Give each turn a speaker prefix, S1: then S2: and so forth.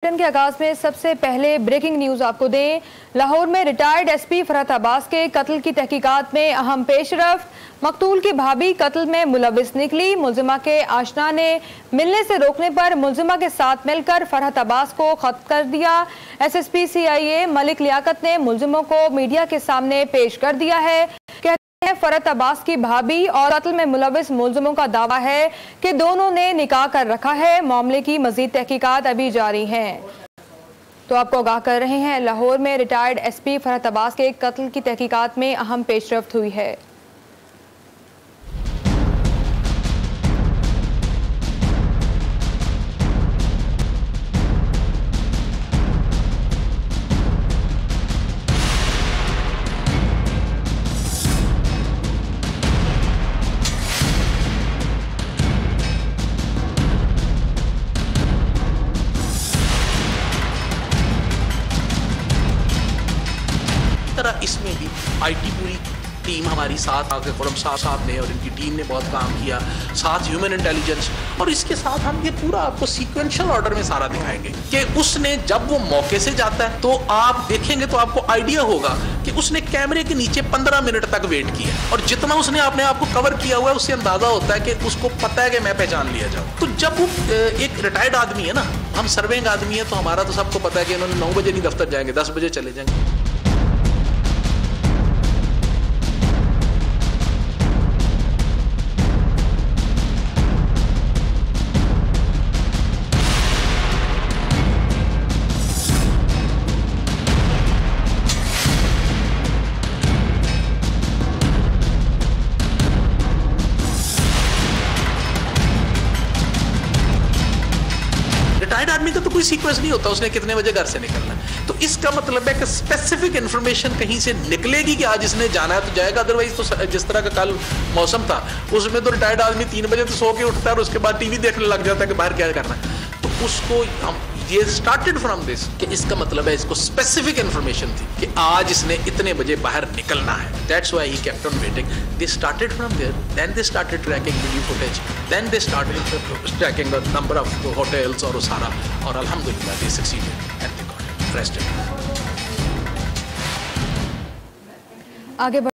S1: Bulletin के आगाज में सबसे पहले ब्रेकिंग न्यूज आपको दें। लाहौर में रिटायर्ड एसपी फरहत अब्बास के कत्ल की तहकीकात में अहम पेशरफ। मकतूल की भाभी कत्ल में मुलविस निकली। मुलजिमा के आशना ने मिलने से रोकने पर मुलजिमा के साथ मिलकर फरहत अब्बास को खत्म कर दिया। एसएसपी सीआईए मलिक लियाकत ने मुलजिमों को मीडिया के सामने पेश कर दिया है। फरहत अब्बास की भाभी और कत्ल में मुलविस मुलजिमों का दावा है कि दोनों ने निकाह कर रखा है। मामले की मजीद तहकीकात अभी जारी हैं। तो आपको आगाह कर रहे हैं, लाहौर में रिटायर्ड एसपी फरहत अब्बास के कत्ल की तहकीकात में अहम पेशरफ्त हुई है।
S2: इसमें भी आईटी पूरी टीम हमारी साथ आके खुरम साहब ने और इनकी टीम ने बहुत काम किया, साथ ह्यूमन इंटेलिजेंस, और इसके साथ हम ये पूरा आपको सीक्वेंशियल ऑर्डर में सारा दिखाएंगे कि उसने जब वो मौके से जाता है तो आप देखेंगे तो आपको आइडिया होगा कि उसने कैमरे के नीचे 15 मिनट तक वेट किया और जितना उसने अपने आप को कवर किया हुआ है उससे अंदाजा होता है कि उसको पता है कि मैं पहचान लिया जाऊँ। तो जब वो एक रिटायर्ड आदमी है ना, हम सर्विंग आदमी है, तो हमारा तो सबको पता है कि इन्होंने 9 बजे नहीं दफ्तर जाएंगे, 10 बजे चले जाएंगे। रिटायर्ड आदमी का तो कोई सीक्वेंस नहीं होता उसने कितने बजे घर से निकलना है। तो इसका मतलब है कि स्पेसिफिक इंफॉर्मेशन कहीं से निकलेगी कि आज इसने जाना है तो जाएगा, अदरवाइज तो जिस तरह का कल मौसम था उसमें तो रिटायर्ड आदमी 3 बजे तो सो के उठता है और उसके बाद टीवी देखने लग जाता है कि बाहर क्या करना है। तो उसको हम ये स्टार्टेड फ्रॉम दिस कि इसका मतलब है इसको स्पेसिफिक इंफॉर्मेशन थी कि आज इसने इतने बजे बाहर निकलना है। That's why he kept on waiting. They started from there, then they started tracking video footage, then they started tracking the number of hotels और सारा, और अल्हम्दुलिल्लाह they succeeded and they got arrested.
S1: आगे